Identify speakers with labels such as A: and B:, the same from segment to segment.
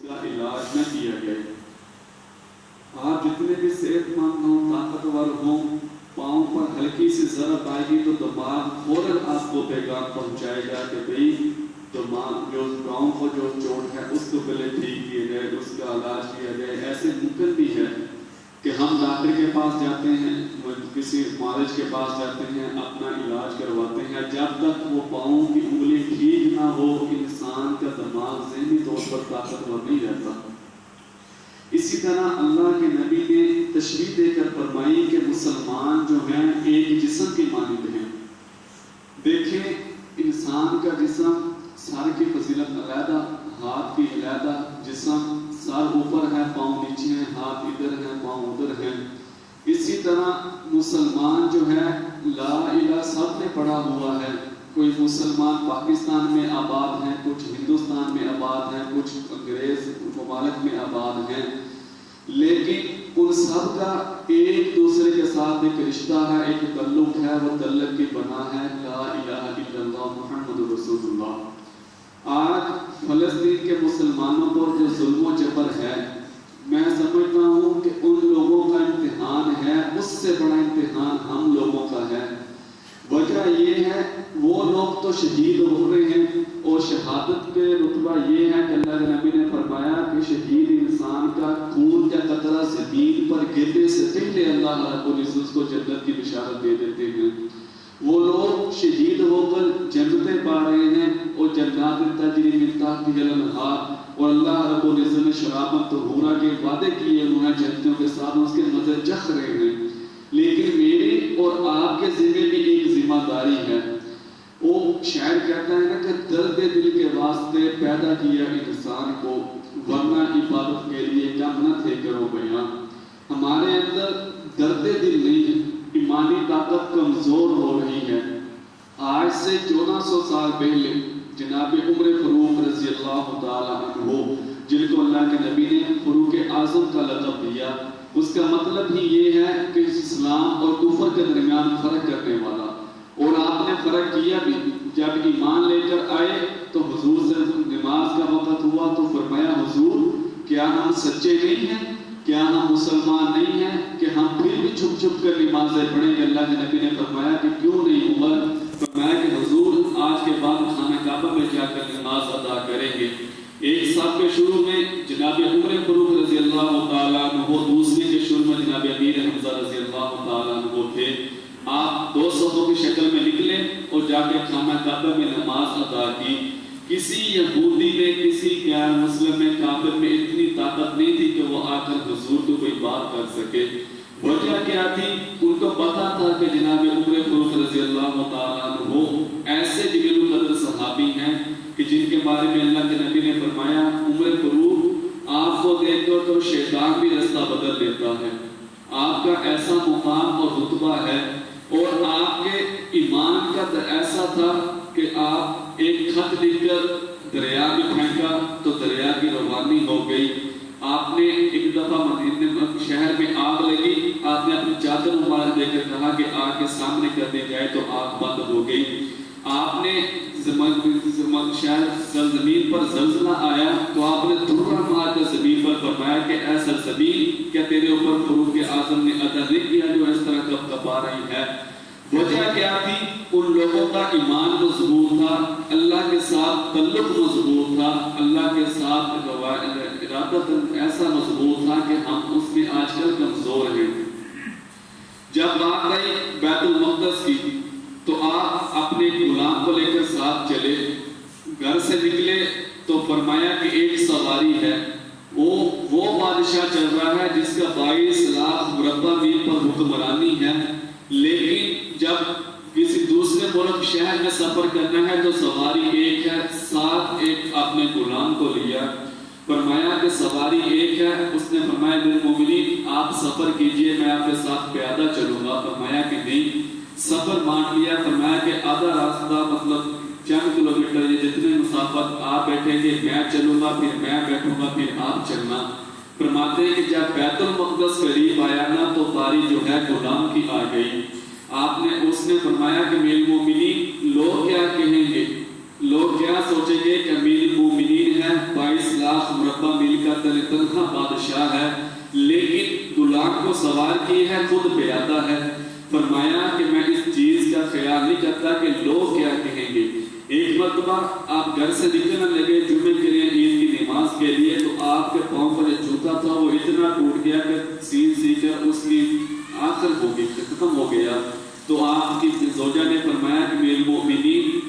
A: کا علاج نہ کیا گیا۔ آپ جتنے بھی صحت مند ہوں، طاقتور ہوں، پاؤں پر ہلکی سی ضرب آئے گی تو دماغ فوراً آپ کو پیغام پہنچائے گا کہ بھئی دماغ جو گاؤں کو جو چوٹ ہے اس کو پہلے ٹھیک کیا جائے، اس کا علاج کیا جائے۔ ایسے ممکن بھی ہے کہ ہم ڈاکٹر کے پاس جاتے ہیں، کسی معالج کے پاس جاتے ہیں، اپنا علاج کرواتے ہیں، جب تک وہ پاؤں کی انگلی ٹھیک نہ ہو انسان کا دماغ ذہنی طور پر طاقتور نہیں رہتا۔ اسی طرح اللہ کے نبی نے تشریح دے کر فرمائی کہ مسلمان جو ہیں ایک جسم کی مانند ہیں۔ دیکھیں انسان کا جسم، سر کی فضیلت علیحدہ، ہاتھ کی علیحدہ، جسم سر اوپر ہے، پاؤں نیچے ہیں، ہاتھ ادھر ہیں، پاؤں ادھر ہیں۔ اسی طرح مسلمان جو ہے لا الہ سب نے پڑھا ہوا ہے۔ کوئی مسلمان پاکستان میں آباد ہیں، کچھ ہندوستان میں آباد ہیں، کچھ انگریز ممالک میں آباد ہیں، لیکن ان سب کا ایک دوسرے کے ساتھ ایک رشتہ ہے، ایک تعلق ہے، وہ تعلق کی بنا ہے لا الہ الا اللہ محمد رسول اللہ۔ آج فلسطین کے مسلمانوں پر جو ظلم و جبر ہے، میں سمجھتا ہوں کہ ان لوگوں کا امتحان ہے، اس سے بڑا امتحان ہم لوگوں کا ہے۔ وجہ یہ ہے وہ لوگ تو شہید ہو رہے ہیں، اور شہادت کے رتبہ یہ ہے کہ اللہ کے نبی نے فرمایا کہ شہید انسان کا خون کا قطرہ زمین پر گرنے سے پہلے اللہ رب العزت کو جنت کی بشارت دے دیتے ہیں۔ وہ لوگ شہید ہو کر جنتیں پا رہے ہیں، اور جنات تجری من تحتها الانہار، اور اللہ رب العزت نے شرابت طہورا کے وعدے کیے انہوں نے جنتوں کے ساتھ، اس کے مزے چکھ رہے ہیں۔ لیکن میری اور آپ کے ذمہ بھی ایک ذمہ داری ہے۔ وہ شاعر کہتا ہے نا کہ درد دل کے واسطے پیدا کیا انسان کو، ورنہ عبادت کے لیے کم نہ تھے کرو بیان۔ ہمارے اندر درد دل نہیں ہے، ایمانی طاقت کمزور ہو رہی ہے۔ آج سے 1400 سال پہلے جناب عمر فاروق رضی اللہ تعالیٰ عنہ، جن کو اللہ کے نبی نے فاروق اعظم کا لقب دیا، اس کا مطلب ہی یہ ہے کہ اسلام اور کفر کے درمیان فرق کرنے والا۔ اور آپ نے فرق کیا بھی، جب ایمان لے کر آئے تو حضور سے نماز کا وقت ہوا تو فرمایا حضور کیا ہم سچے نہیں ہیں، کیا ہم مسلمان نہیں ہیں کہ ہم پھر بھی چھپ چھپ کر نمازیں پڑھیں گے؟ اللہ کے نبی نے فرمایا کہ کیوں نہیں عمر؟ فرمایا کہ حضور آج کے بعد خانہ کعبہ میں جا کر نماز ادا کریں گے۔ ایک صف کے شروع میں جناب عمر فاروق رضی اللہ تعالیٰ عنہ، دوسرے کے شروع میں جناب امیر حمزہ رضی اللہ تعالیٰ عنہ تھے۔ آپ 2 صفوں کی شکل میں نکلے اور جا کے خانہ کعبہ میں نماز ادا کی۔ کسی یہودی میں، کسی غیر مسلم میں، کافر میں اتنی طاقت نہیں تھی کہ وہ آ کر حضور کو کوئی بات کر سکے۔ وجہ کیا تھی؟ ان کو پتا تھا کہ جناب عمر فاروق رضی اللہ تعالیٰ عنہ ایسے جلیل القدر صحابی ہیں کہ جن کے بارے میں اللہ کے نبی نے فرمایا عمر فاروق آپ کو دیکھ کر تو شیطان بھی رستہ بدل لیتا ہے۔ آپ کا ایسا مقام اور رتبہ ہے، اور آپ کے ایمان کا ایسا تھا کہ آپ ایک خط لکھ کر دریا میں پھینکا تو دریا کی روانی ہو گئی۔ آپ نے ایک دفعہ مدینہ شہر میں آگ لگی، آپ نے اپنی چادر مبارک دے کر کہا کہ آگ کے سامنے کر دی جائے تو آگ بند ہو گئی۔ آپ نے شہر زمین پر زلزلہ آیا تو آپ نے دھرا مار کر زمین پر فرمایا کہ اے سرزمین کیا تیرے اوپر فاروق اعظم نے عطا نہیں کیا جو اس طرح کب کپا رہی ہے؟ وجہ کیا تھی؟ ان لوگوں کا ایمان مضبوط تھا، اللہ کے ساتھ تعلق مضبوط تھا، اللہ کے ساتھ ارادت ایسا مضبوط تھا کہ ہم اس میں آج کل کمزور ہیں۔ جب بات آئی بیت المقدس کی تو آپ اپنے غلام کو لے کر ساتھ چلے، گھر سے نکلے تو فرمایا کہ ایک سواری ہے، وہ بادشاہ چل رہا ہے جس کا 22 لاکھ مربع میل پر حکمرانی ہے، لیکن جب کسی دوسرے ملک شہر میں سفر کرنا ہے تو سواری ایک ہے، ساتھ ایک اپنے غلام کو لیا۔ فرمایا کہ سواری ایک ہے، اس نے فرمایا میرے مومنین آپ سفر کیجئے میں آپ کے ساتھ پیادہ چلوں گا۔ فرمایا کہ نہیں، سفر بانٹ لیا۔ فرمایا کہ آدھا راستہ مطلب چند کلومیٹر یہ جتنے مسافت آپ بیٹھیں گے میں چلوں گا، پھر میں بیٹھوں گا، پھر آپ چلنا۔ فرماتے ہیں کہ جب بیت المقدس قریب آیا نا تو باری جو ہے غلام کی آ گئی۔ اس نے فرمایا کہ میرے مومنین لوگ کیا کہیں گے؟ لوگ کیا سوچیں گے کہ امیر المومنین ہے، 22 لاکھ مربع میل کا تنخواہ بادشاہ ہے، لیکن غلام کو سوار کی ہے، خود پیادہ ہے۔ فرمایا کہ میں اس چیز کا خیال نہیں کرتا کہ لوگ کیا کہیں گے۔ ایک مرتبہ آپ گھر سے نکلنے لگے جمعے کے لیے، عید کی نماز کے لیے، تو آپ کے پاؤں پر جو جوتا تھا وہ اتنا ٹوٹ گیا کہ سین سی کر اس کی آخر ہو گئی، ختم ہو گیا۔ تو آپ کی زوجہ نے فرمایا کہ میرے مومنین،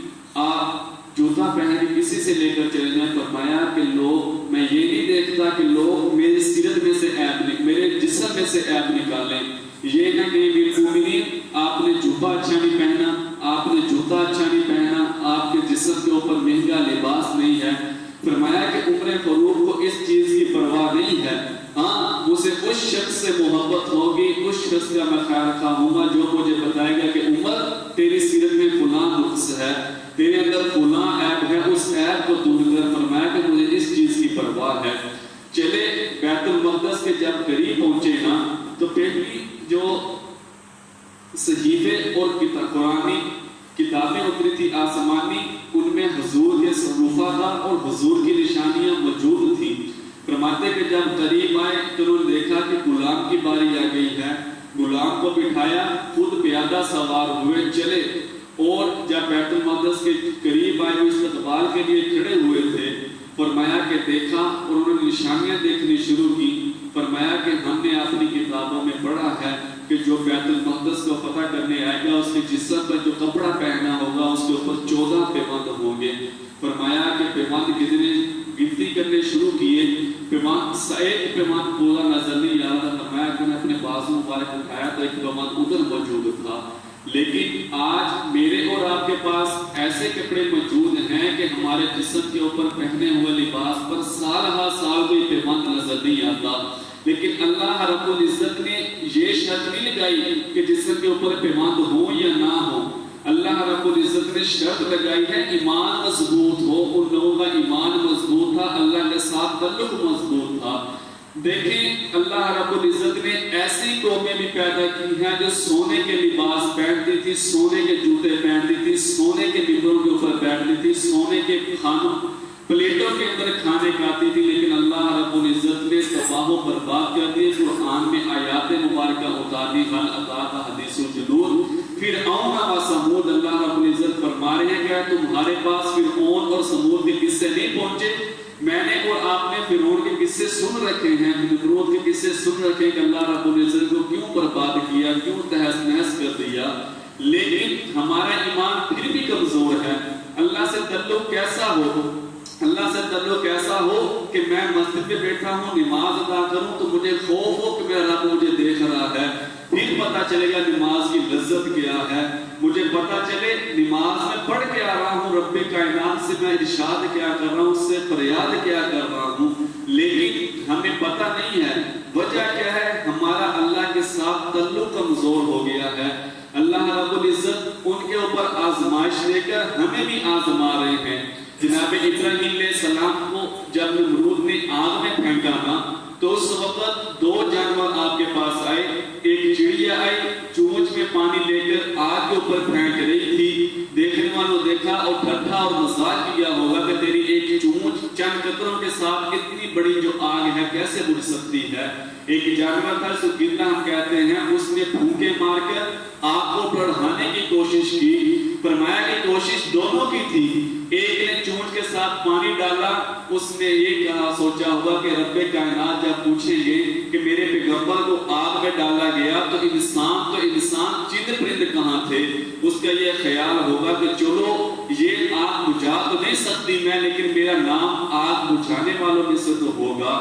A: آپ جوتا پہن کے کسی سے لے کر چلے جائیں۔ فرمایا کہ لوگ، میں یہ نہیں دیکھتا کہ لوگ میری سیرت میں سے عیب، میرے جسم میں سے عیب نکالیں۔ یہ نہ کہ میرے مومنین آپ نے جوتا اچھا نہیں پہنا، آپ نے جوتا اچھا نہیں پہنا، آپ کے جسم کے اوپر مہنگا لباس نہیں ہے۔ فرمایا کہ عمر فاروق کو اس چیز کی پرواہ نہیں ہے، ہاں مجھے اس شخص سے محبت ہوگی، اس شخص کا میں خیر خواہ ہوں گا جو مجھے بتائے گا کہ عمر تیری سیرت میں فلاں نقص ہے، تیرے اندر فلاں عیب ہے، اس عیب کو دور کر۔ فرمایا کہ مجھے اس چیز کی پرواہ ہے۔ چلے بیت المقدس کے جب قریب پہنچے نا، تو پہلی جو صحیفے اور قرآنی کتابیں اتری تھی آسمانی، ان میں حضور کے صروفہ تھا اور حضور کی نشانیاں موجود تھیں۔ فرماتے کہ جب قریب آئے تو انہوں نے دیکھا کہ غلام کی باری آ گئی ہے، غلام کو بٹھایا، خود پیادہ سوار ہوئے چلے، اور جب بیت المقدس کے قریب آئے وہ استقبال کے لیے کھڑے ہوئے تھے۔ فرمایا کہ دیکھا اور انہوں نے نشانیاں دیکھنی شروع کی۔ فرمایا کہ ہم نے اپنی کتابوں میں پڑھا ہے کہ جو بیت المقدس کو فتح کرنے آئے گا اس کے جسم پر جو کپڑا پہنا ہوگا اس کے اوپر 14 پیمند ہوں گے۔ فرمایا کہ پیمند کتنے گنتی کرنے شروع کیے، پیمند ایک پیمند پورا نظر نہیں آ رہا۔ فرمایا کہ میں اپنے بازو مبارک اٹھایا تو ایک پیمند ادھر موجود تھا، لیکن آج میرے اور آپ کے پاس ایسے کپڑے موجود ہیں کہ ہمارے جسم کے اوپر پہنے ہوئے لباس پر سال ہر سال کوئی پیمند نظر نہیں آتا، لیکن اللہ رب العزت نے یہ شرط نہیں لگائی کہ جسم کے اوپر پیمند ہو یا نہ ہو۔ اللہ رب العزت نے شرط لگائی ہے ایمان مضبوط ہو۔ ان لوگوں کا ایمان مضبوط تھا، اللہ کے ساتھ تعلق مضبوط تھا۔ دیکھیں اللہ رب العزت نے ایسی قومیں بھی پیدا کی ہیں جو سونے کے لباس پہنتی تھی، سونے کے جوتے پہنتی تھی، سونے کے ممبروں کے اوپر بیٹھتی تھی، سونے کے کھانوں پلیٹوں کے اندر کھانے کھاتی تھی، لیکن اللہ رب العزت نے تباہ و برباد کر دیے۔ قرآن میں آیات مبارکہ اتار دی، حل اتاک حدیث الجنود، فرعون و سمود۔ اللہ رب العزت فرما رہے ہیں کہ تمہارے پاس فرعون اور سمود کے قصے نہیں پہنچے؟ میں نے اور آپ نے فرعون کے قصے سن رکھے ہیں، نمرود کے قصے سن رکھے کہ اللہ رب العزت کو کیوں برباد کیا، کیوں تہس نہس کر دیا، لیکن ہمارا ایمان پھر بھی کمزور ہے۔ اللہ سے تعلق کیسا ہو، اللہ سے تعلق ایسا ہو کہ میں مسجد میں بیٹھا ہوں، نماز ادا کروں تو مجھے خوف ہو کہ میرا رب مجھے دیکھ رہا ہے، پھر پتہ چلے گا نماز کی لذت کیا ہے، مجھے پتہ چلے نماز میں پڑھ کے آ رہا ہوں، رب کائنات سے میں ارشاد کیا کر رہا ہوں، اس سے فریاد کیا کر رہا ہوں، لیکن ہمیں پتہ نہیں ہے۔ وجہ کیا ہے؟ ہمارا اللہ کے ساتھ تعلق کمزور ہو گیا ہے۔ اللہ رب العزت ان کے اوپر آزمائش لے کر ہمیں بھی آزما رہے ہیں۔ جناب ابراہیم علیہ السلام کو جب نمرود نے آگ میں پھینکا نا، تو اس وقت 2 جانور آپ کے پاس آئے، ایک چڑیا آئی چونچ میں پانی لے کر آگ کے اوپر پھینک رہی تھی۔ دیکھنے والوں دیکھا اور ٹھٹھا اور مزاق کیا ہوگا کہ تیری ایک چونچ چند قطروں کے ساتھ اتنی بڑی جو آگ ہے کیسے بجھ سکتی ہے۔ ایک جانور تھا سو گندا ہم کہتے ہیں، اس نے پھونکے مار کر آگ کو بڑھانے کی کوشش کی۔ فرمایا کہ کوشش دونوں کی تھی، ایک نے چونچ کے ساتھ پانی ڈالا، اس نے یہ کہا سوچا ہوگا کہ رب کائنات جب پوچھیں گے کہ میرے پیغمبر کو آگ میں ڈالا گیا تو انسان چند پرند کہاں تھے، اس کا یہ خیال ہوگا کہ چلو یہ آگ بجھا تو نہیں سکتی میں، لیکن میرا نام آگ بجھانے والوں میں سے تو ہوگا۔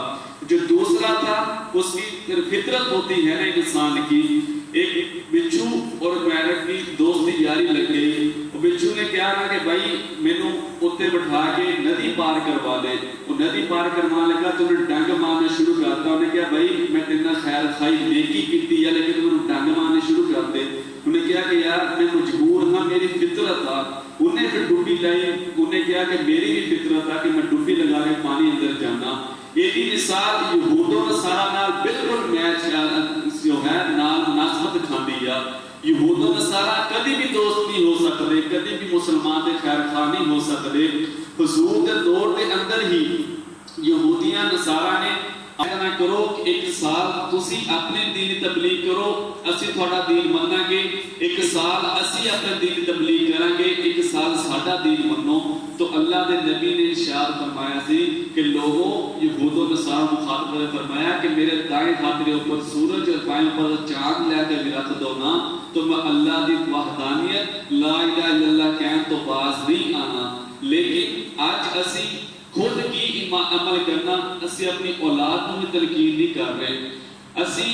A: جو دوسرا تھا اس کی فطرت ہوتی ہے نا انسان کی، ایک بچھو اور میرٹ کی دوستی یاری لگ گئی۔ بچھو نے کیا کہا کہ بھائی مینوں اتنے بٹھا کے ندی پار کروا دے۔ وہ ندی پار کروانے لگا تو انہیں ڈنگ مارنا شروع کرتا۔ انہیں کہا بھائی میں تیرا خیر خائی نیکی کیتی ہے لیکن انہیں ڈنگ مارنے شروع کر دے۔ انہیں کہا کہ یار میں مجبور ہاں، میری فطرت تھا۔ انہیں پھر ڈبی لائی، انہیں کہا کہ میری بھی فطرت تھا کہ میں ڈبی لگا کے پانی اندر جانا۔ یہ مثال یہود و نصارا نال بالکل میچ جو ہے نال نسبت کھاندی ہے۔ یہود و نصارہ کدی بھی دوست نہیں ہو سکتے، کدی بھی مسلمان دے خیر خواہ نہیں ہو سکتے۔ حضور دے دور دے اندر ہی یہودیاں نصارہ نے نہ کرو کہ ایک سال تسی اپنے دین تبلیغ کرو، اسی تھوڑا دین مننا گے، ایک سال اسی اپنے دین تبلیغ کریں گے، ایک سال ساڈا دین منو۔ تو اللہ دے نبی نے ارشاد فرمایا سی کہ لوگوں، یہود و نصارہ مخاطب نے فرمایا کہ میرے دائیں ہاتھ کے اوپر سورج اور بائیں اوپر چاند لے کے رکھ دو نا، تو میں اللہ دی وحدانیت لا الہ الا اللہ کہن تو باز نہیں آنا۔ لیکن آج اسی خود کی عمل کرنا، اسی اپنی اولاد کو بھی تلقین نہیں کر رہے۔ اسی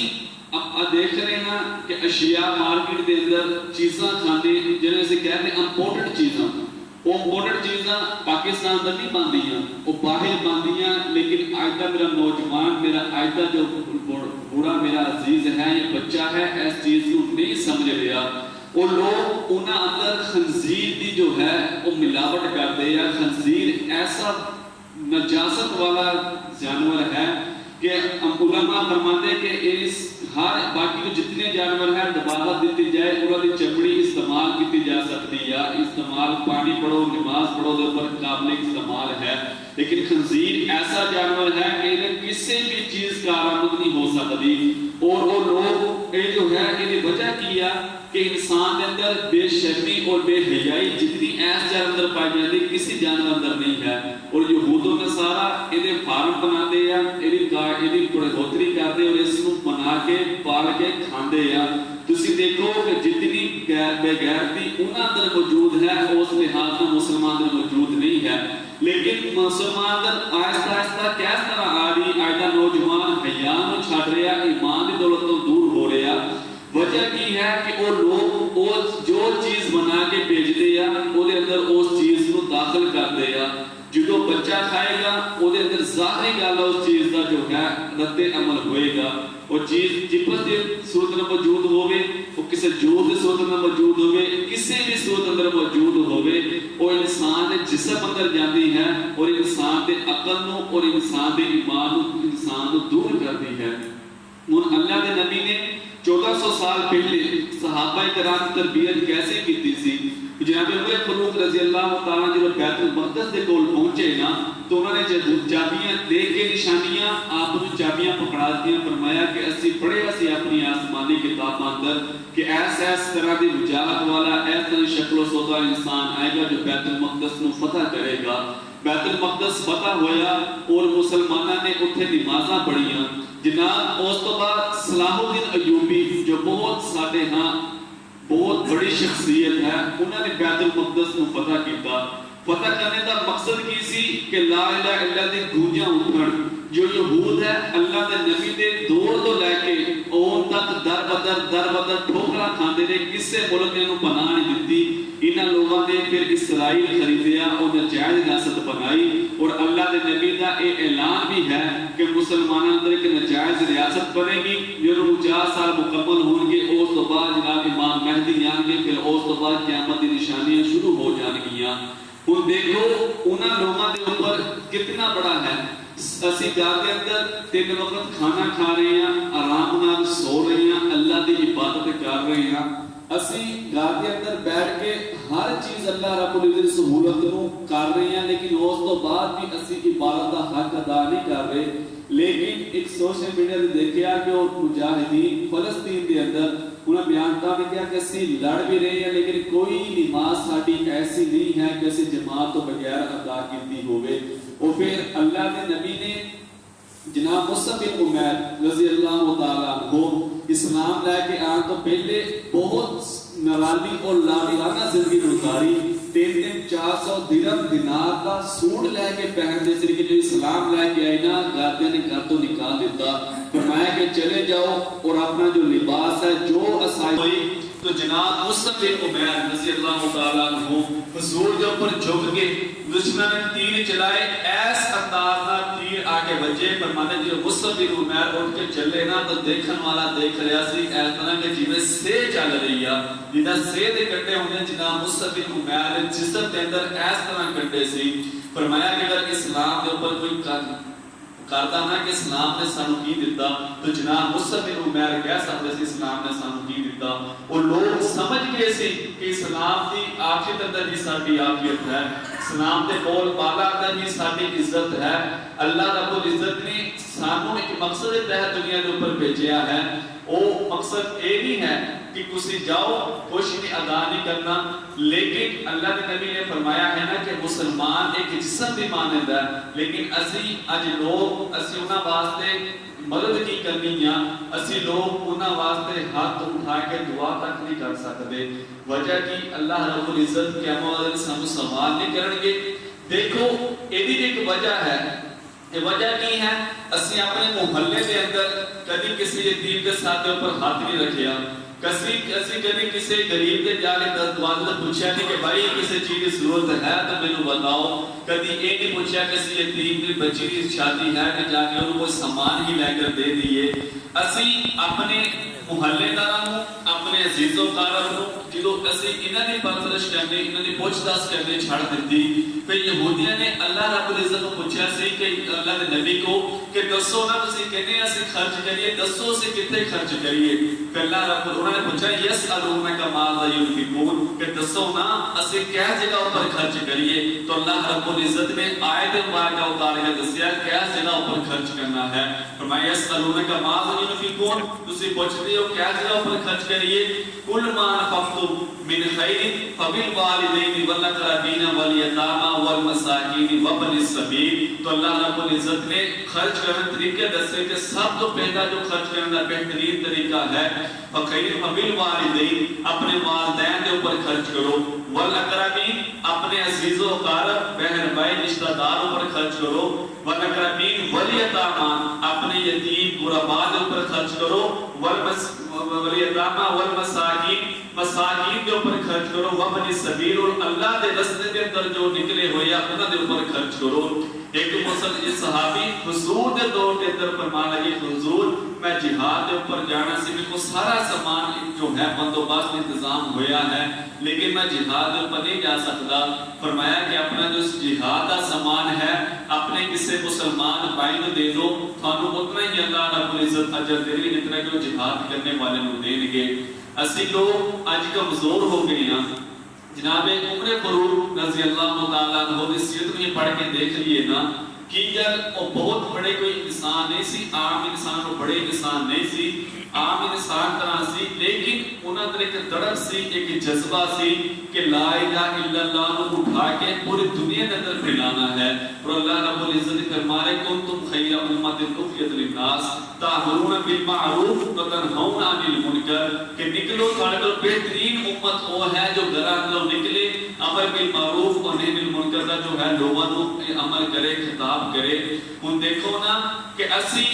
A: دیکھ رہے ہیں کہ اشیاء مارکیٹ دے اندر چیزاں کھانے جنہیں سے کہتے ہیں امپورٹڈ چیزاں، وہ امپورٹڈ چیزاں پاکستان تک نہیں باندیاں، وہ باہر باندیاں۔ لیکن آج کا میرا نوجوان، میرا آج کا جو بوڑھا میرا عزیز ہے یا بچہ ہے، اس چیز کو نہیں سمجھ رہا۔ وہ لوگ انہاں اندر خنزیر دی جو ہے وہ ملاوٹ کرتے ہیں۔ خنزیر ایسا نجاست والا جانور ہے کہ علماء فرماتے ہیں کہ اس ہر باقی جتنے جانور ہیں دباغت دیتی جائے، انہوں نے چمڑی استعمال کی جا سکتی ہے، استعمال پانی پڑھو، نماز پڑھو دے پر قابل استعمال ہے۔ لیکن خنزیر ایسا جانور ہے کہ انہیں کسی بھی چیز کا آرامد نہیں ہو سکتی۔ اور وہ لوگ یہ جو ہے انہیں وجہ کیا کہ انسان کے اندر بے شرمی اور بے حیائی جتنی ایس جانور پائی جاتی کسی جانور اندر نہیں ہے۔ اور یہود و نصارہ انہیں فارم بناتے ہیں، انہیں بڑھوتری کرتے اور اس کو بنا کے پال کے کھاندے ہیں۔ تسی دیکھو کہ جتنی بے غیرتی انہاں اندر موجود ہے اس لحاظ میں مسلمان اندر موجود نہیں ہے۔ لیکن مسلمان اندر آہستہ آہستہ کس طرح آ رہی، آج کا نوجوان حیا نو چھڈ رہا، ایمان کی دولت تو دور ہو رہا۔ وجہ کی ہے کہ وہ لوگ جو چیز بنا کے بیچتے ہیں وہ اندر اس چیز کو داخل کرتے ہیں۔ جو بچہ کھائے گا وہ اندر ظاہری گل اس چیز کا جو ہے رد عمل ہوئے گا۔ وہ چیز جپس کی صورت میں موجود ہوئے، وہ کسی جوت کی صورت میں موجود ہوئے، کسی بھی صورت اندر موجود ہوئے، وہ انسان کے جسم اندر جاتی ہے اور انسان کے عقل نو اور انسان کے ایمان نو انسان کو دور کرتی ہے۔ اللہ کے نبی نے 1400 سال پہلے صحابہ کرام تربیت کیسے کی سی؟ جناب عمر فاروق رضی اللہ تعالیٰ جب بیت المقدس کے کول پہنچے نا تو انہوں نے جب چابیاں دے کے نشانیاں آپ کو چابیاں پکڑا دیا، فرمایا کہ اسی پڑھے اسی اپنی آسمانی کتاب اندر کہ ایس طرح کی وجاہت والا ایسا شکل و سودا انسان آئے گا جو بیت المقدس نو فتح کرے گا۔ بیت المقدس فتح ہویا اور مسلمانوں نے اتنے نمازاں پڑھیاں۔ جناب اس تو بعد صلاح الدین ایوبی جو بہت ساڈے ہاں بہت بڑی شخصیت ہے، انہوں نے بیت المقدس کو فتح کیتا۔ فتح کرنے کا مقصد کی سی کہ لا الہ الا اللہ دی گونجاں اٹھن۔ جو یہود ہے اللہ دے نبی دے دور تو لے کے اون تک در بدر ٹھوکرا کھاندے نے، کسے ملک نے انہوں پناہ نہیں دیتی۔ انہاں لوگوں نے پھر اسرائیل خریدیا اور نجائز ریاست بنائی، اور اللہ دے نبی دا اے اعلان بھی ہے کہ مسلمانوں اندر ایک نجائز ریاست بنے گی، جو 50 سال مکمل ہوں گے، اس تو بعد جناب امام مہدی آن گے، پھر اس تو بعد قیامت کی نشانیاں شروع ہو جان گیاں۔ اور دیکھو انہاں لوگوں کے اوپر کتنا بڑا ہے۔ اسی گھر کے اندر 3 وقت کھانا کھا رہے ہیں، آرام نال سو رہے ہیں، اللہ کی عبادت کر رہے ہیں۔ اسی گھر کے اندر بیٹھ کے ہر چیز اللہ رب العزت سہولت نو کر رہے ہیں، لیکن اس تو بعد بھی اسی عبادت کا حق ادا نہیں کر رہے۔ لیکن ایک سوشل میڈیا سے دیکھا کہ وہ مجاہدین فلسطین کے اندر انہوں نے بیان کیا کہ اسی لڑ بھی رہے ہیں، لیکن کوئی نماز ساڈی ایسی نہیں ہے کہ اسی جماعت تو بغیر ادا کی ہوئے۔ اور پھر اللہ کے نبی نے جناب مصعب بن عمیر رضی اللہ تعالیٰ عنہ اسلام لے کے آن تو پہلے بہت نرالی اور لاڈلانہ زندگی گزاری، 300-400 درہم دینار کا سوٹ لے کے پہنتے تھے، لیکن جو اسلام لے کے آئی نا گھردے نے گھر تو نکال دیتا، فرمایا کہ چلے جاؤ اور اپنا جو لباس ہے جو اسائی ہوئی۔ تو جناب مصعب بن عمیر رضی اللہ تعالیٰ عنہ حضور کے اوپر جھک کے دشمن نے تیر چلائے، ایس انداز نہ تیر آگے بجے، فرماتے جو مصعب بن عمیر اٹھ کے چلے نا تو دیکھن والا دیکھ رہا سی اس طرح کے جیویں سے چل رہی ہے، جنہاں سے دے کٹے ہونے جناب مصعب بن عمیر جسم کے اندر اس طرح کٹے سی۔ فرمایا کہ اگر اسلام کے اوپر کوئی کرتا نا کہ اسلام نے سانو کی دیتا، تو جناب مصعب بن عمیر کہہ سکتے سی اسلام نے سانو کی دیتا۔ وہ لوگ سمجھ گئے سی کہ اسلام دی آخرت اندر ہی ساری آفیت ہے، اسلام دے بول بالا اندر ہی ساری عزت ہے۔ اللہ رب العزت نے سانو ایک مقصد تحت دنیا کے اوپر بھیجیا ہے، وہ مقصد یہ نہیں ہے کہ کسی جاؤ کچھ نہیں ادا نہیں کرنا، لیکن اللہ کے نبی نے فرمایا ہے نا کہ مسلمان ایک جسم بھی مانند ہے، لیکن اسی اج لوگ اسی انہاں واسطے مدد کی کرنی ہے، اسی لوگ انہاں واسطے ہاتھ اٹھا کے دعا تک نہیں کر سکتے۔ وجہ کی اللہ رب العزت قیامت سانو سوال نہیں کرن گے۔ دیکھو ایدی ایک وجہ ہے، یہ وجہ کی ہے، اسی اپنے محلے کے اندر کبھی کسی یتیم کے ساتھ اوپر ہاتھ نہیں رکھیا، کبھی کسی غریب کے جا کے دروازے پوچھا نہیں کہ بھائی کسی چیز کی ضرورت ہے تو مینوں بتاؤ، کبھی یہ نہیں پوچھا کسی یتیم کی بچی کی شادی ہے کہ جا کے انہوں کو سامان ہی لے کر دے دیے۔ اسی اپنے محلے داروں اپنے عزیز و کاروں جدو اسی انہاں دی پرورش کرنے انہاں دی پوچھ تاچھ کرنے چھڑ دیتی، پھر یہودیاں نے اللہ رب العزت کو پوچھا سی کہ اللہ کے نبی کو کہ دسو نا تسی کہتے ہیں اسی خرچ کریے، دسو اسی کتنے خرچ کریے؟ پھر اللہ رب انہوں نے پوچھا یسألونک ماذا ينفقون کہ دسو نا اسی کس جگہ پر خرچ کریے؟ تو اللہ رب العزت نے آیت مبارکہ اتار کے دسیا کس جگہ پر خرچ کرنا ہے۔ فرمایا یسألونک ماذا ينفقون، تسی پوچھتے ہو کس جگہ پر خرچ کریے؟ کل ما انفقتم من خیر فبالوالدین والاقربین والیتامی والمساکین وابن السبیل۔ تو اللہ رب العزت نے خرچ کرنے طریقے دسے کہ سب تو پہلا جو خرچ کرنے کا بہترین طریقہ ہے فخیر فبالوالدین، اپنے والدین کے اوپر خرچ کرو، والاقربین اپنے عزیز و اقارب بہن بھائی رشتہ داروں پر خرچ کرو، والاقربین والیتامی اپنے یتیم غرباء کے اوپر خرچ کرو، والیتامی والمساکین مساکین کے اوپر خرچ کرو، وابن السبیل اور اللہ دے رستے کے اندر جو نکلے ہوئے انہاں دے اوپر خرچ کرو۔ ایک مسلمان صحابی حضور دے دور کے اندر فرمان لگے حضور میں جہاد کے اوپر جانا سی، میرے کو سارا سامان جو ہے بندوبست انتظام ہویا ہے لیکن میں جہاد کے اوپر نہیں جا سکتا۔ فرمایا کہ اپنا جو جہاد کا سامان ہے اپنے کسی مسلمان بھائی کو دے دو، تھانوں اتنا ہی اللہ رب العزت اجر دے گا جتنا کہ وہ جہاد کرنے والے کو دیں گے۔ اسی لوگ آج کمزور ہو گئے ہیں۔ جناب عمر فاروق رضی اللہ تعالیٰ عنہ کی سیرت میں پڑھ کے دیکھ لیے نا کہ وہ بہت بڑے کوئی انسان نہیں سی، عام انسان کو بڑے انسان نہیں سی، عام انسان طرح سی، لیکن انہوں نے ایک تڑپ سی، ایک جذبہ سی کہ لا الہ الا اللہ کو اٹھا کے پوری دنیا کے اندر پھیلانا ہے۔ اور اللہ رب العزت فرمائے کنتم خیر امۃ اخرجت للناس تأمرون بالمعروف وتنہون عن المنکر، کہ نکلو تھوڑے کو بہترین امت وہ ہے جو گھراں اندروں نکلے امر بالمعروف اور نہی عن المنکر کا جو ہے لوگوں کو عمل کرے خطاب کرے۔ ہن دیکھو نا کہ اسی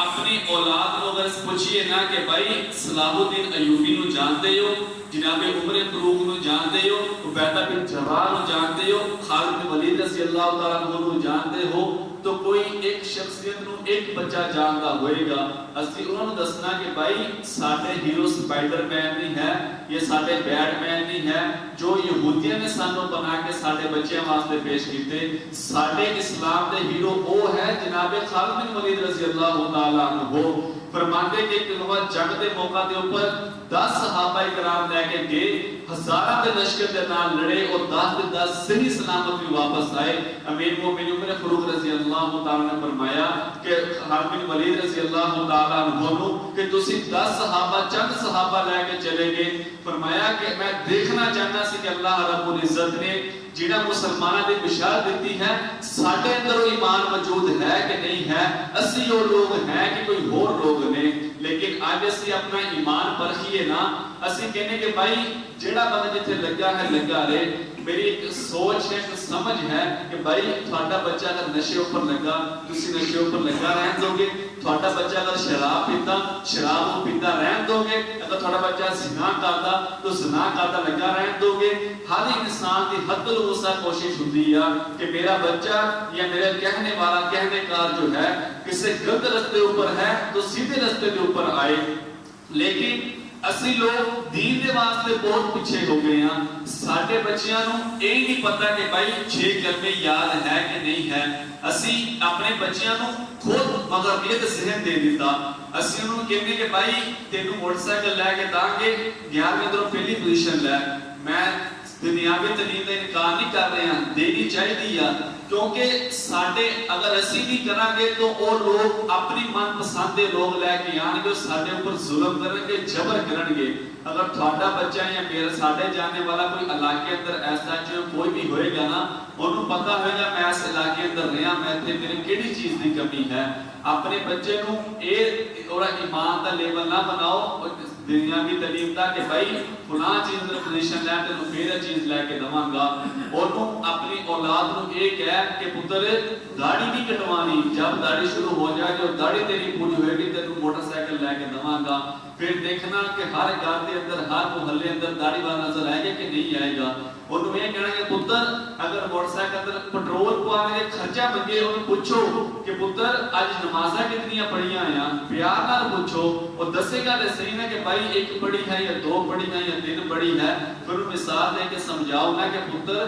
A: اپنی اولاد کو اگر پوچھئے نا کہ بھائی صلاح الدین ایوبی نو جانتے ہو، جناب عمر فاروق نو جانتے ہو، عبیدہ بن جراح نو جانتے ہو، خالد بن ولید رضی اللہ تعالیٰ عنہ نو جانتے ہو، تو کوئی ایک شخصیت نو ایک بچہ جانتا ہوئے گا۔ اسی انہوں نے دسنا کہ بھائی ساڈے ہیرو سپائڈر مین نہیں ہے، یہ ساڈے بیٹ مین نہیں ہے جو یہودیاں نے سانو بنا کے ساڈے بچیاں واسطے پیش کیتے، ساڈے اسلام دے ہیرو وہ ہے جناب خالد بن ولید رضی اللہ تعالیٰ عنہ۔ فرماتے کہ ایک جنگ دے موقع دے اوپر 10 صحابہ کرام لے کے گئے، ہزاراں دے لشکر دے نال لڑے اور 10 دے 10 صحیح سلامت بھی واپس آئے۔ امیر مومنین عمر فاروق رضی اللہ تعالیٰ نے فرمایا کہ خالد بن ولید رضی اللہ تعالیٰ عنہ کہ تسی 10 صحابہ چند صحابہ لے کے چلے گئے، فرمایا کہ میں دیکھنا چاہنا سی کہ اللہ رب العزت نے جنہاں مسلمانہ دی بشارت دیتی ہے ساڈے اندر ایمان موجود ہے کہ نہیں ہے، اسی وہ لوگ ہیں کہ کوئی اور لوگ نے۔ لیکن آج اسی اپنا ایمان پرکھیے نا، اسی کہنے کہ بھائی جیڑا بندہ جتھے لگا ہے لگا رہے۔ میری ایک سوچ ہے ایک سمجھ ہے کہ بھائی تھوڑا بچہ اگر نشے اوپر لگا تسی نشے اوپر لگا رہن دو گے، تھوڑا بچہ اگر شراب پیتا شراب کو پیتا رہن دو گے، اگر تھوڑا بچہ زنا کرتا تو زنا کرتا لگا رہن دو گے۔ ہر انسان کی حد الوسع کوشش ہوتی ہے کہ میرا بچہ یا میرا کہنے والا کہنے کا جو ہے کسی غلط رستے اوپر ہے تو سیدھے رستے کے اوپر آئے۔ لیکن ਅਸੀਂ ਲੋਕ ਦੀਨ ਦੇ ਵਾਸਤੇ ਬਹੁਤ ਪਿੱਛੇ ਹੋ ਗਏ ਹਾਂ। ਸਾਡੇ ਬੱਚਿਆਂ ਨੂੰ ਇਹ ਨਹੀਂ ਪਤਾ ਕਿ ਭਾਈ 6 ਕਲਮੇ ਯਾਦ ਹੈ ਕਿ ਨਹੀਂ ਹੈ। ਅਸੀਂ ਆਪਣੇ ਬੱਚਿਆਂ ਨੂੰ ਖੁਦ ਮਗਰਬੀਅਤ ਜ਼ਿਹਨ ਦੇ ਦਿੱਤਾ। ਅਸੀਂ ਉਹਨੂੰ ਕਹਿੰਦੇ ਕਿ ਭਾਈ ਤੈਨੂੰ ਮੋਟਰਸਾਈਕਲ ਲੈ ਕੇ ਦਾਂਗੇ 11ਵੀਂ ਤੋਂ ਪਹਿਲੀ ਪੋਜੀਸ਼ਨ ਲੈ। ਮੈਂ ਦੁਨਿਆਵੀ ਤਾਲੀਮ ਦਾ ਇਨਕਾਰ ਨਹੀਂ ਕਰ ਰਿਹਾ, ਦੇਣੀ ਚਾਹੀਦੀ ਆ, ਕਿਉਂਕਿ ਸਾਡੇ ਅਗਰ ਅਸੀਂ ਨਹੀਂ ਕਰਾਂਗੇ ਤਾਂ ਉਹ ਲੋਕ ਆਪਣੀ ਮਨਪਸੰਦ ਦੇ ਲੋਕ ਲੈ ਕੇ ਆਣਗੇ, ਸਾਡੇ ਉੱਪਰ ਜ਼ੁਲਮ ਕਰਨਗੇ, ਜ਼ਬਰ ਕਰਨਗੇ। ਅਗਰ ਤੁਹਾਡਾ ਬੱਚਾ ਜਾਂ ਮੇਰਾ ਸਾਡੇ ਜਾਣੇ ਵਾਲਾ ਕੋਈ ਇਲਾਕੇ ਅੰਦਰ ਐਸਾ ਜਿਵੇਂ ਕੋਈ ਵੀ ਹੋਏਗਾ ਨਾ, ਉਹਨੂੰ ਪਤਾ ਹੋਏਗਾ ਮੈਂ ਇਸ ਇਲਾਕੇ ਅੰਦਰ ਰਿਹਾ, ਮੈਂ ਇੱਥੇ ਮੇਰੇ ਕਿਹੜੀ ਚੀਜ਼ ਦੀ ਕਮੀ ਹੈ। ਆਪਣੇ ਬੱਚੇ ਨੂੰ ਇਹ ਉਹਦਾ ਈਮਾਨ ਦਾ ਲੈਵਲ ਨਾ ਬਣਾਓ ਦੁਨਿਆਵੀ ਤਾਲੀਮ ਦਾ ਕਿ ਭਾਈ ਫਲਾਂ ਚੀਜ਼ ਅੰਦਰ ਪੋਜੀਸ਼ਨ ਲੈ ਤੈਨੂੰ ਫੇਰ ਚੀਜ਼ ਲੈ ਕੇ ਦਵਾਂਗਾ। ਉਹਨੂੰ ਆਪਣੀ ਔਲਾਦ ਨੂੰ ਇਹ ਕਹਿ ਕਿ ਪੁੱਤਰ ਦਾੜੀ ਨਹੀਂ ਕਟਵਾਣੀ, ਜਬ ਦਾੜੀ ਸ਼ੁਰੂ ਹੋ ਜਾਏ ਜੋ ਦਾੜੀ ਤੇਰੀ ਪੂਰੀ ਹੋਏਗੀ ਤੈਨੂੰ ਮੋਟਰਸਾਈਕਲ ਲੈ ਕੇ ਦਵਾਂਗਾ। ਫਿਰ ਦੇਖਣਾ ਕਿ ਹਰ ਘਰ ਦੇ ਅੰਦਰ ਹਰ ਮੁਹੱਲੇ ਅੰਦਰ ਦਾੜੀ ਵਾਲਾ ਨਜ਼ਰ ਆਏਗਾ ਕਿ ਨਹੀਂ ਆਏਗਾ। ਉਹਨੂੰ ਇਹ ਕਹਿਣਾ ਕਿ ਪੁੱਤਰ ਅਗਰ ਮੋਟਰਸਾਈਕਲ ਅੰਦਰ ਪੈਟਰੋਲ ਪਵਾਉਣੇ ਦਾ ਖਰਚਾ ਮੰਗੇ ਉਹਨੂੰ ਪੁੱਛੋ ਕਿ ਪੁੱਤਰ ਅੱਜ ਨਮਾਜ਼ਾਂ ਕਿਤਨੀਆਂ ਪੜੀਆਂ ਆ, ਪਿਆਰ ਨਾਲ ਪੁੱਛੋ। ਉਹ ਦੱਸੇਗਾ ਤੇ ਸਹੀ ਨਾ ਕਿ ਭਾਈ 1 ਪੜੀ ਹੈ ਜਾਂ 2 ਪੜੀ ਹੈ ਜਾਂ 3 ਪੜੀ ਹੈ। ਫਿਰ ਉਹਨੂੰ ਮਿਸਾਲ ਦੇ ਕੇ ਸਮਝਾਓ ਨਾ ਕਿ ਪੁੱਤਰ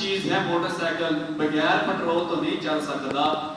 A: ਚੀਜ਼ ਹੈ ਮੋਟਰਸਾਈਕਲ, ਬਗੈਰ ਪੈਟਰੋਲ ਤੋਂ ਨਹੀਂ ਚੱਲ ਸਕਦਾ।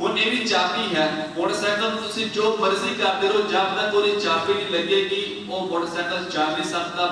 A: ਹੁਣ ਇਹ ਵੀ ਚਾਬੀ ਹੈ ਮੋਟਰਸਾਈਕਲ ਨੂੰ ਤੁਸੀਂ ਜੋ ਮਰਜ਼ੀ ਕਰਦੇ ਰਹੋ, ਜਦ ਤੱਕ ਉਹਦੀ ਚਾਬੀ ਨਹੀਂ ਲੱਗੇਗੀ ਉਹ ਮੋਟਰਸਾਈਕਲ ਚੱਲ ਨਹੀਂ ਸਕਦਾ,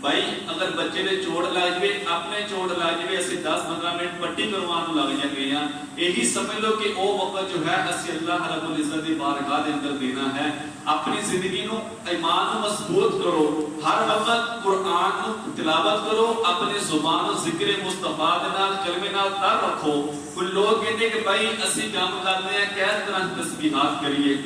B: بھائی اگر بچے نے چوٹ لگ جائے اپنے چوٹ لگ جائے اسی 10-15 منٹ پٹی کروانے لگ جائیں ہیں یہی سمجھ لو کہ وہ وقت جو ہے اسی اللہ رب العزت کی بارگاہ کے اندر دینا ہے اپنی زندگی نو ایمان نو مضبوط کرو ہر وقت قرآن نو تلاوت کرو اپنی زبان و ذکر مصطفیٰ دے نال کلمے نال تر رکھو کوئی لوگ کہتے ہیں کہ بھائی اسی کام کرتے ہیں کس طرح تسبیحات کریے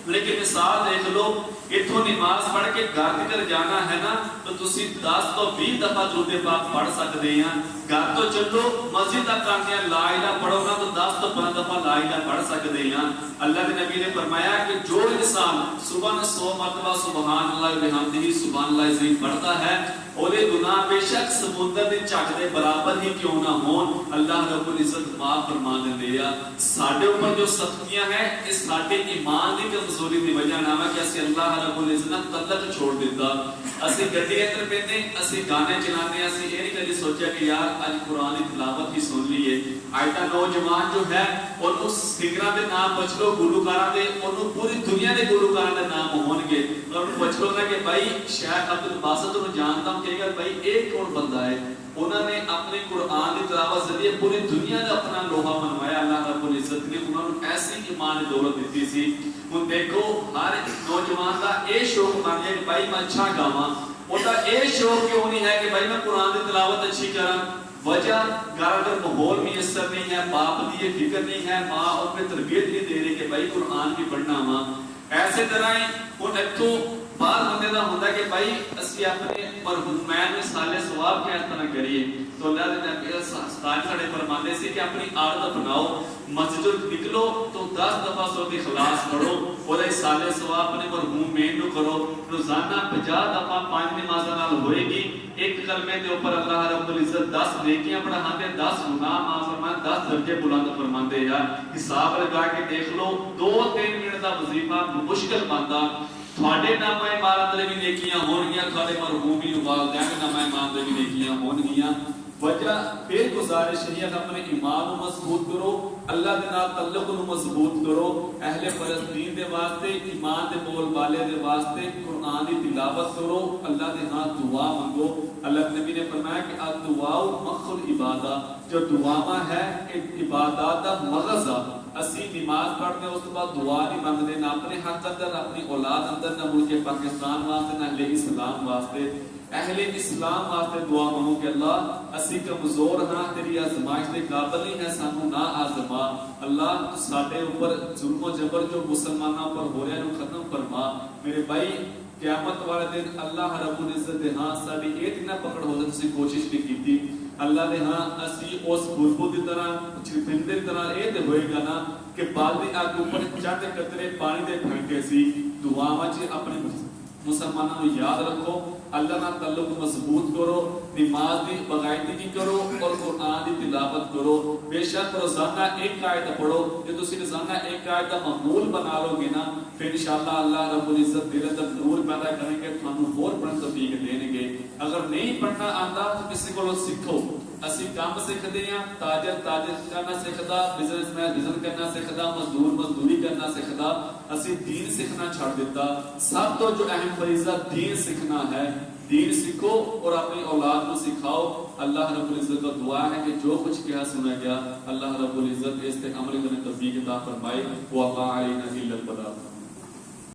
B: لیکن مثال دیکھ لو اتھوں نماز پڑھ کے گھر کر جانا ہے نا تو تسی 10 تو 20 دفعہ درود پاک پڑھ سکتے ہیں گھر تو چلو مسجد تک آتے ہیں لا الہ پڑھو نا تو 10 تو 15 دفعہ لا الہ پڑھ سکتے ہیں اللہ کے نبی نے فرمایا کہ جو انسان صبح 100 مرتبہ سبحان اللہ بحمدہ سبحان اللہ عظیم پڑھتا ہے اولے گناہ بے شک سمندر دے چک دے برابر ہی کیوں نہ ہون اللہ رب العزت معاف فرما دے یا ساڈے اوپر جو سختیاں ہیں اس ساڈے ایمان دی کمزوری دی وجہ نال ہے کہ اسی اللہ رب العزت نے تلک چھوڑ دیتا اسی گڈی اندر پیندے اسی گانے چلانے اسی یہ نہیں کبھی سوچا کہ یار اج قرآن کی تلاوت ہی سن لیے اج دا نوجوان جو ہے اونوں سنگراں دے نام پوچھ لو گلوکاراں دے اونوں پوری دنیا دے گلوکاراں دے نام ہون گے اور پوچھ لو نا کہ بھائی شیخ عبد الباسط نو جانتا ہوں کہ بھائی ایک کون بندہ ہے انہوں نے اپنے قرآن کی تلاوت ذریعے پوری دنیا کا اپنا لوہا منوایا اللہ رب العزت نے انہوں نے ایسی ایمان دولت دیتی سی ہن دیکھو ہر نوجوان کا اے شوق بن گیا کہ بھائی میں اچھا گاواں اوندا اے شوق کیوں نہیں ہے کہ بھائی میں قرآن کی تلاوت اچھی کراں وجہ گھر اگر ماحول میسر نہیں ہے باپ کی فکر نہیں ہے ماں اور میں تربیت نہیں دے رہی کہ بھائی قرآن کی پڑھنا وا ایسے طرح ہی ہن اتوں بعض بندے دا ہوندا کہ بھائی اسی اپنے مرحومین میں سالے ثواب کیا طرح کریے تو اللہ نے نبی استاد کھڑے فرماندے سی کہ اپنی عادت بناؤ مسجد نکلو تو 10 دفعہ سورۃ اخلاص پڑھو اور اس سالے ثواب اپنے مرحومین نو کرو روزانہ 50 دفعہ 5 نمازاں نال ہوئے گی ایک کلمے دے اوپر اللہ رب العزت 10 نیکیاں بڑھاندے 10 گناہ معاف فرماندے 10 درجے بلند فرماندے یار حساب لگا کے دیکھ لو 2-3 منٹ دا وظیفہ مشکل بندا تھوڑے نامہ امارت لے بھی نیکیاں ہون گیا تھوڑے مرحومی والدین کے نامہ امارت لے بھی نیکیاں ہون گیا وجہ پھر گزارش ہے کہ اپنے ایمان کو مضبوط کرو اللہ کے نال تعلق کو مضبوط کرو اہل فلسطین دے واسطے ایمان دے بول والے دے واسطے قرآن کی تلاوت کرو اللہ دے ہاں دعا مانگو اللہ کے نبی نے فرمایا کہ الدعاء مخ العبادہ جو دعا ہے عبادات دا مغز اسی نماز پڑھتے ہیں اس کے بعد دعا نہیں مانگتے نہ اپنے حق اندر اپنی اولاد اندر نہ ملک پاکستان واسطے نہ اہل اسلام واسطے اہل اسلام واسطے دعا مانگو کہ اللہ اسی کمزور ہاں تیری آزمائش دے قابل نہیں ہے سانو نہ آزما اللہ تو ساڈے اوپر ظلم و جبر جو مسلمانوں پر ہو رہا ہے وہ ختم فرما میرے بھائی قیامت والے دن اللہ رب العزت دے ہاں ساڈی ایک نہ پکڑ ہو جائے تسی کوشش بھی کیتی اللہ دے ہاں اسی اس بلبل دی طرح چرپندے دی طرح اے تے ہوئے گا نا کہ بال دی اگ اوپر چند قطرے پانی دے پھینکے سی دعا وچ اپنے مسلمانوں کو یاد رکھو اللہ نال تعلق مضبوط کرو نماز دی باقاعدگی کرو اور قرآن دی تلاوت کرو بے شک روزانہ ایک آیت پڑھو جے تسی روزانہ ایک آیت کا معمول بنا لو گے نا پھر انشاءاللہ اللہ رب العزت دل اندر نور پیدا کریں گے تھانوں اور پڑھن توفیق دیں گے اگر نہیں پڑھنا آندا تو کسی کو سیکھو اسی کام سیکھتے ہیں تاجر کرنا سیکھتا بزنس مین بزنس کرنا سیکھتا مزدور مزدوری کرنا سیکھتا اسی دین سیکھنا چھوڑ دیتا سب تو جو اہم فریضہ دین سیکھنا ہے دین سیکھو اور اپنی اولاد کو سکھاؤ اللہ رب العزت کا دعا ہے کہ جو کچھ کیا سنا گیا اللہ رب العزت اس پہ عمل کرنے توفیق عطا فرمائے وما علینا الا البلاغ